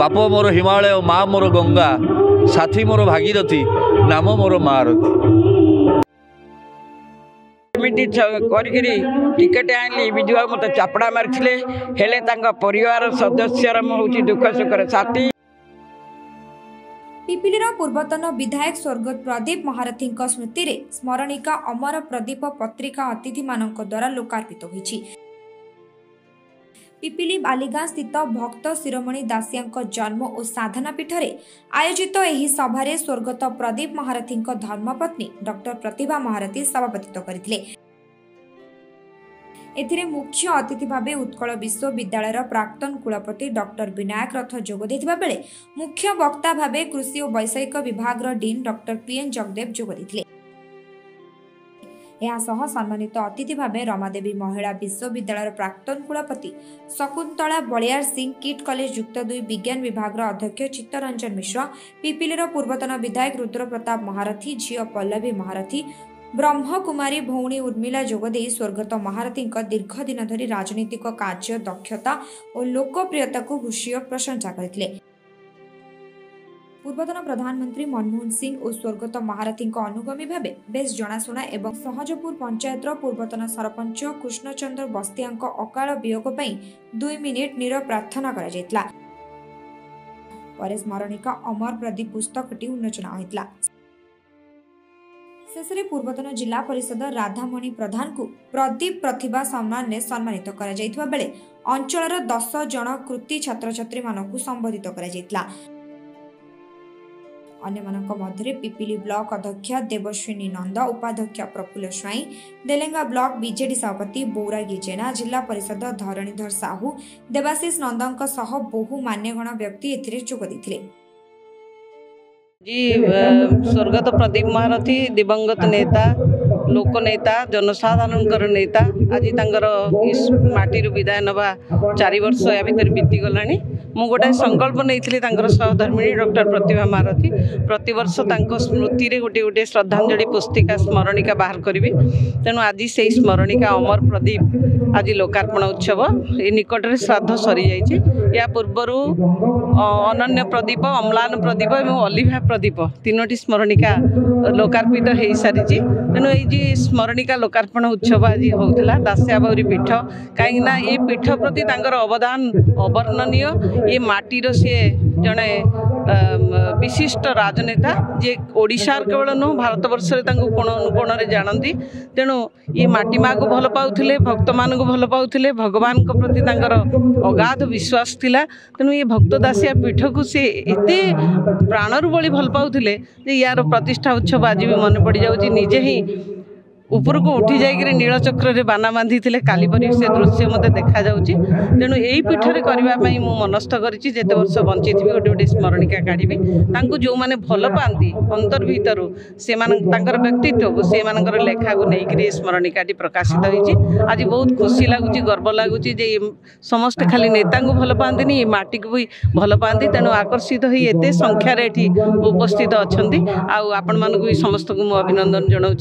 बाप मोर हिमालय माँ मोर गंगा साथी मोर भागीरथी नाम मोर महारथी टिकेट आनी विजुआ मत चापड़ा मारी हेले परिवार सदस्य हूँ दुख सुखर साथी। पिपिलीर पूर्वतन विधायक स्वर्गत प्रदीप महारथी स्मृति रे स्मरणिका अमर प्रदीप पत्रिका अतिथि मानक द्वारा लोकार्पित होईछि। पिपिली बालीगां स्थित भक्त शिरोमणि दासिया जन्म और साधना पीठ रे आयोजित एही सभारे स्वर्गत प्रदीप महारथी धर्मपत्नी डॉक्टर प्रतिभा महारथी सभापतित्व करथिले। एथिरे मुख्य अतिथि भावे उत्कल विश्वविद्यालय प्राक्तन कुलपति डॉक्टर विनायक रथ जोग देथिबा बेले मुख्य वक्ता भावे कृषि और वैषयिक विभाग डीन डॉक्टर पीएन जगदेव जोग देथिले। यासह सम्मानित अतिथि भावे रमादेवी महिला विश्वविद्यालय प्राक्तन कुलपति शकुंतला बलियार सिंह किट कॉलेज युक्त 2 विज्ञान विभाग अध्यक्ष चित्तरंजन मिश्र पिपिलीर पूर्वतन विधायक रुद्र प्रताप महारथी झील पल्लवी महारथी ब्रह्मकुमारी भौणी उर्मिला जोगदे स्वर्गत महारथी दीर्घ दिन धरी राजनीतिक कार्य दक्षता और लोकप्रियता को भूषीय प्रशंसा करथिले। पूर्वतन प्रधानमंत्री मनमोहन सिंह और स्वर्गत महारथी अनुगामी भावे बेस जनाशुना एवं सहजपुर पंचायत पूर्वतन सरपंच कृष्णचंद्र बस्तिया अकाल वियोग 2 मिनिट नीरव प्रार्थना करा जायतला। परे स्मरणिका अमर प्रदीप पुस्तकटी उन्मोचन होइतला। शेषे पूर्वतन जिला परिषद राधामणि प्रधान को प्रदीप प्रतिभा सम्मान ने सम्मानित करा जायतबा बेले अंचलर 10 जन कृति छात्र छात्री मानकु संबोधित करा जायतला। अन्य मानक मध्य पिपिली ब्लॉक अध्यक्ष देवश्विनी नंद उपाध्यक्ष प्रफुल्ल स्वाई देलेंगा ब्लॉक बीजेडी सभापति बौरागी जेना जिला परिषद धरणीधर साहू देवाशीष नंदक सह बहु मान्यगण व्यक्ति एथिरे जोग दैथिले। जी स्वर्गत प्रदीप महारथी दिवंगत नेता लोकनेता जनसाधारण नेता आज इस माटी विदाय नवा 4 वर्ष या भीतर बीती गला। मु गोटे संकल्प नहीं सहधर्मिणी डॉक्टर प्रतिभा महारथी प्रतिवर्ष स्मृति रे गोटे गोटे श्रद्धांजलि पुस्तिका स्मरणिका बाहर करी। तेणु आज से स्मरणिका अमर प्रदीप आज लोकार्पण उत्सव ये निकट में श्राद्ध सरी जाइए। या पूर्वर अनन्य प्रदीप अम्लान प्रदीप और अलिभा प्रदीप 3टी स्मरणिका लोकार्पित हो सारी। तेणु ये स्मरणिका लोकार्पण उत्सव आज होता दासिया बाउरी पीठ कहीं ये पीठ प्रति अवदान अवर्णनीय। ये माटीर सी जड़े विशिष्ट राजनेता जे ओडिशार केवल नुह भारत वर्ष कोण अनुकोण जानती। तेणु ये माटी माँ को भल पाउथिले भक्त मान को भल पाउथिले भगवान को प्रति अगाध विश्वास थिला। तेणु ये भक्त दासिया पीठ को सी एते प्राणर बली भल पाउथिले यार प्रतिष्ठा उत्सव आज भी मन पड़ जाउची। निजे ही ऊपर को उठी जाइए नीलचक्र रे बाना बांधी काली परी से दृश्य मत देखा जाउची। तेणु यही पीठरे करने मु मनस्थ करिछि जेते वर्ष बंची थी गोटे गोटे स्मरणिका काढ़ी जो मैंने भल पाती अंतर भितर से व्यक्तित्व को से लेखा को लेकर स्मरणिकाटी प्रकाशित होती। आज बहुत खुशी लगुच गर्व लगुच समस्ते खाली नेता को भल पाती ये माटी को भी भल पाती। तेणु आकर्षित हो एते संख्यार ये उपस्थित अच्छा आपण मानक भी समस्त को मुझे अभिनंदन जनाऊँ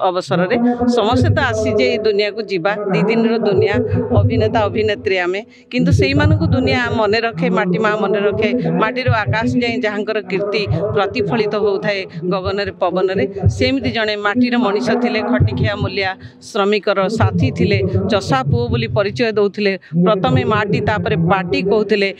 अवसर समस्ते तो आसीजे दुनिया को जीवा 2 दिन दुनिया अभिनेता अभिनेत्री आमे किंतु से दुनिया मन रखे माटी माँ मन रखे माटीर आकाश जाए जहाँ कीर्ति प्रतिफलित होता है गगन रे पवन रे सेमती जड़े माटीर मनीष थिले खटिखिया मूलिया श्रमिकर साथी थिले चषा पुओ बोली परिचय दौले। प्रथमे माटी तापर पाटी कहते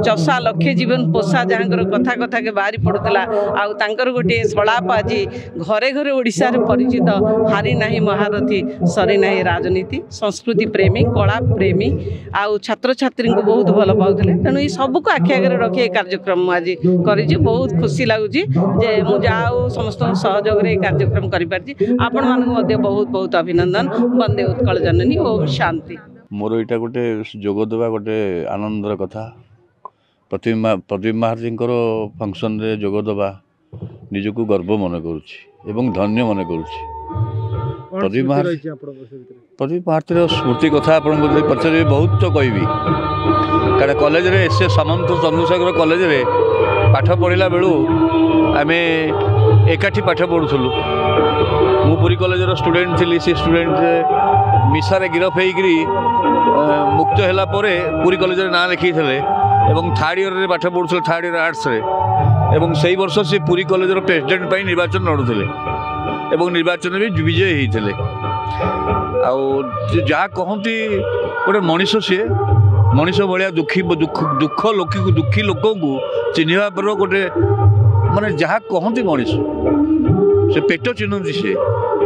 चषा लक्षे जीवन पोषा जहाँ कथा कथा के बाहरी पड़ूला आउर गोटे सलाप आज घरे घरे ओडिशा रे परिचित हारी नहीं महारथी सरी नहीं राजनीति संस्कृति प्रेमी कला प्रेमी आउ छात्र छात्री को बहुत भल पाते। तेणु ये सब को आखि आगे रखी कार्यक्रम आज कर बहुत खुशी लगुच मुझे समस्त सहयोग कार्यक्रम कर बहुत बहुत अभिनंदन। वंदे उत्कल जननी ओम शांति। मोर यहाँ गोटे जोग देवा गोटे आनंदर कथा प्रदीप महारथी फंक्शन रे जोग देवा निजको गर्व मन करुँच धन्य मन करुँच। प्रदीप महारथी स्मृति कथा आपको पचारे बहुत तो कहबी कारण कॉलेज रे एस सामंत चंद्रशेखर कॉलेज रे पाठ पढ़ला बेलू आम एकाठी पाठ पढ़ुलु। मु पुरी कॉलेज स्टूडेंट थी से स्टूडेंट मिसारे गिरफ होकर मुक्त होला पुरी कॉलेज ना लिखी এবং থার্ड ইयर पाठ पढ़ुले थार्ड इयर आर्ट्स एवं से वर्ष से पुरी कॉलेजर प्रेसिडेंट पर निर्वाचन लड़ुले एवं निर्वाचन भी विजय होते जहाँ कहती गोटे मनीष सी मनीष भाया दुखी दुखी लोक को चिन्हवा पर गोटे माने जहाँ कहती मनीष से पेट चिन्हती सी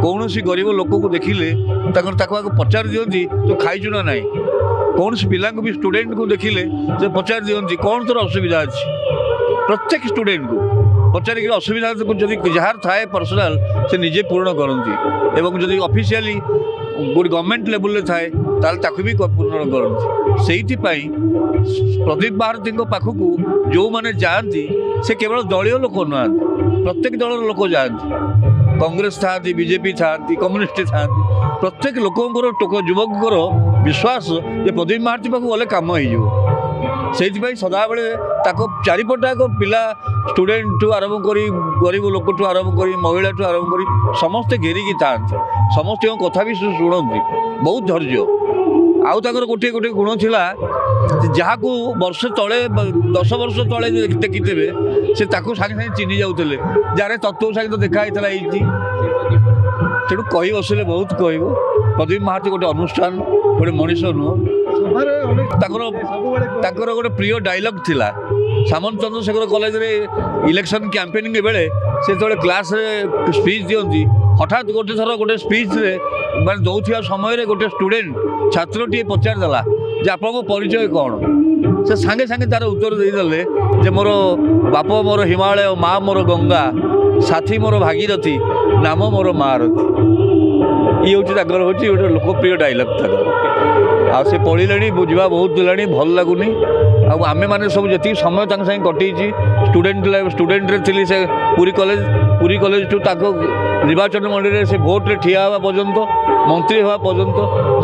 कौन सी गरीब लोक को देखिले पचार दिखती तो खाइचु ना ना कौन सी पिला भी स्टूडेंट को देखिले से पचार दिखती कौन तोर असुविधा अच्छी प्रत्येक स्टूडेंट को पचारिक असुविधा जब जार थाए पर्सनाल से निजे पूर्ण करती एवं जब ऑफिशियली गोटे गवर्नमेंट लेवल थाए ताकि भी पूर्ण करती से प्रदीप महारथी पाखक जो मैंने जाती से केवल दलीय लोक ना प्रत्येक दल लोक जाती कांग्रेस था बीजेपी था कम्युनिस्ट था प्रत्येक लोकंर युवकर विश्वास ये प्रदीप महारथी पाक गले कम हो सदा बेले चारिपटा पिला स्टूडेंट ठू आरंभ कर गरीब लोक ठू आरंभ कर महिला ठू आरंभ कर समस्ते घेरिकी था समस्त कथा भी शुणती बहुत धैर्य आउ गोटे गोटे गुण थिला जहाँ को वर्ष तले 10 वर्ष तले देखिथे से सागे सागे चिन्ह जाऊे जार तत्व सागे तो देखाई तेणु कही बसले बहुत कह प्रदीप महारथी गोटे अनुष्ठान गोटे मनीष नुह गोटे प्रिय डायलॉग थिला सामंत चंद्रशेखर कॉलेज रे इलेक्शन कैंपेनिंग बेले से जो क्लास रे स्पीच दियंती हठात गोटे थर गोटे स्पीच रे माने दौथिया समय रे गोटे स्टूडेंट छात्रटी पचार देला जे आपन परिचय कौन से सांगे सांगे तार उत्तर दे देले जे मोर बाप मोर हिमालय माँ मोर गंगा साथी मोर भागीरथी नाम मोर महारथी ये हूँ गोटे लोकप्रिय डायलॉग था आ से पढ़िले बुझा बहुत दिलानी भल लगुनि आम मैंने सब जी समय सागे कटि स्टूडेंट थी से पुरी कॉलेज टू निर्वाचन मंडल से भोट रे ठिया हवा पर्यंत मंत्री हवा पर्यंत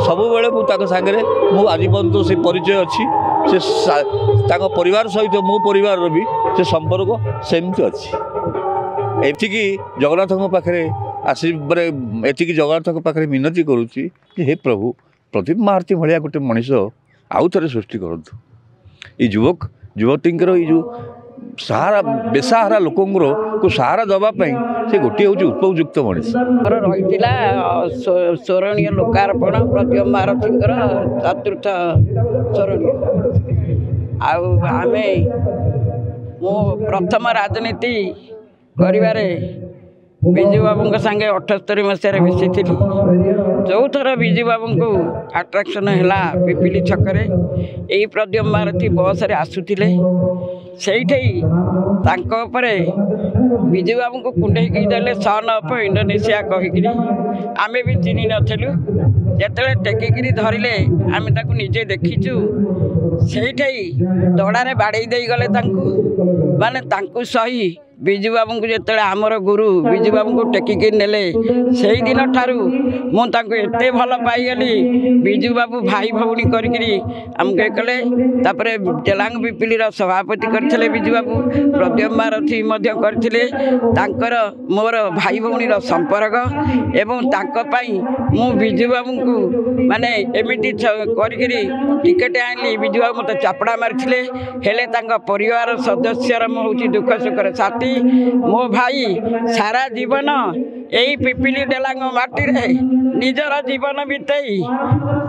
सब बेले मुझे आज पर्यंत से परिचय अच्छी से परिवार सहित मो परिवार भी से संपर्क सेमती अच्छी एतिकी जगन्नाथ पाखे आशीर्वाद एतिकी जगन्नाथ पाखे मिनती करुच्ची हे प्रभु प्रदीप महारथी भाया गोटे मनीष आउ थे सृष्टि करूँ ये युवक युवती जो सहारा बेसहारा लोकंर को सहारा दवापाई से गोटे हूँ उपयुक्त मनीष रही स्मरणीय लोकार्पण प्रदीप महारथी चतुर्थ स्मरणीय आमे मो प्रथम राजनीति करिबारे विजू बाबू सांगे 78 मसीह मिसी थी जो थर विजू बाबू को आट्राक्शन है पिपिली छकरे यही प्रदीप महारथी बस रे आसुतिले से विजू बाबू को कुंडे देले सन अफ इंडोनेशिया कहीकि आमे भी चिन्ह नथिलु जेतले टेकिकी धरिले आमे ताकू निजे देखीचु से दड़ारे बाड़े दे गले माने तांकू सही विजू बाबू को जो आमर गुरु विजू बाबू को टेकिकी नेले से दिन ठारू मुझे भल पाईगली विजू बाबू भाई भौणी करमको कले डेलांग पिपिलीर सभापति करते विजू बाबू प्रदीप महारथी करते मोर भाई भौणीर संपर्क एवं मु विजू बाबू को माने एमती टिकेट आनी विजू बाबू मत चापड़ा मारी हेले परिवार सदस्यर मुझे दुख सुखर साथी मो भाई सारा जीवन यही पिपिली डेलांग माटी रे निजर जीवन बीतई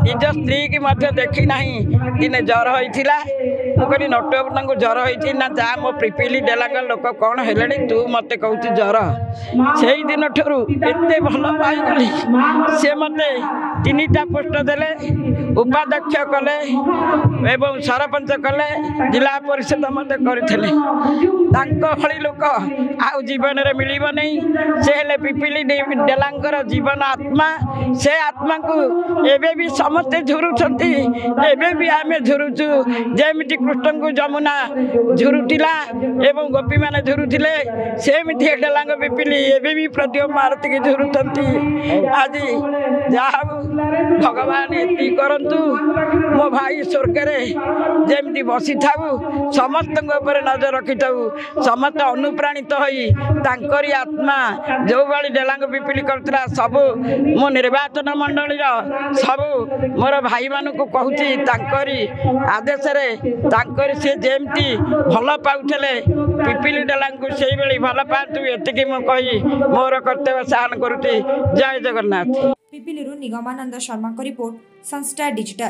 निज स्त्री की मध्य देखी ना दिने जर होता मुझे नटबाबू जर होती ना जा मो पिपिली डेलांग लोक कौन है तू मत कहू जर से दिन ठू एत भल पाईगली सी मत 3टा पोस्ट देले उपाध्यक्ष कले एवं सरपंच कले जिला परिषद मत करते लोक आउ जीवन रे मिलिब नहीं से हेले पिपिली डेलांगर जीवन आत्मा से आत्मा को एबे भी समस्ते झुरुछंती एबे भी आमे झुरुचु जेमिति कृष्ण को जमुना झुरुटिला एवं गोपी माने झुरुथिले सेमिति डेलांग पिपिली एबे भी प्रदीप महारथी के झुरुछंती आज जाऊ भगवान एति करंतु मो भाई स्वर्ग रे जेमती बसी थाऊ समस्त नजर रखी थाऊ समस्त अनुप्राणित होई तांकरी आत्मा जो भाई डेलांग पिपिली करतला सबु मो निर्वाचन मंडली सबु मोर भाई मान को कहूची तांकरी आदेश रे तांकरी से जेमती भल पाउथले पिपिली डेलांग को सेई बेली भल पातु एतिकी मो कही मोर कर्तव्य साहन करूती। जय जगन्नाथ। पिपिलीरू निगमानंद शर्मा को रिपोर्ट संस्टार डिजिटल।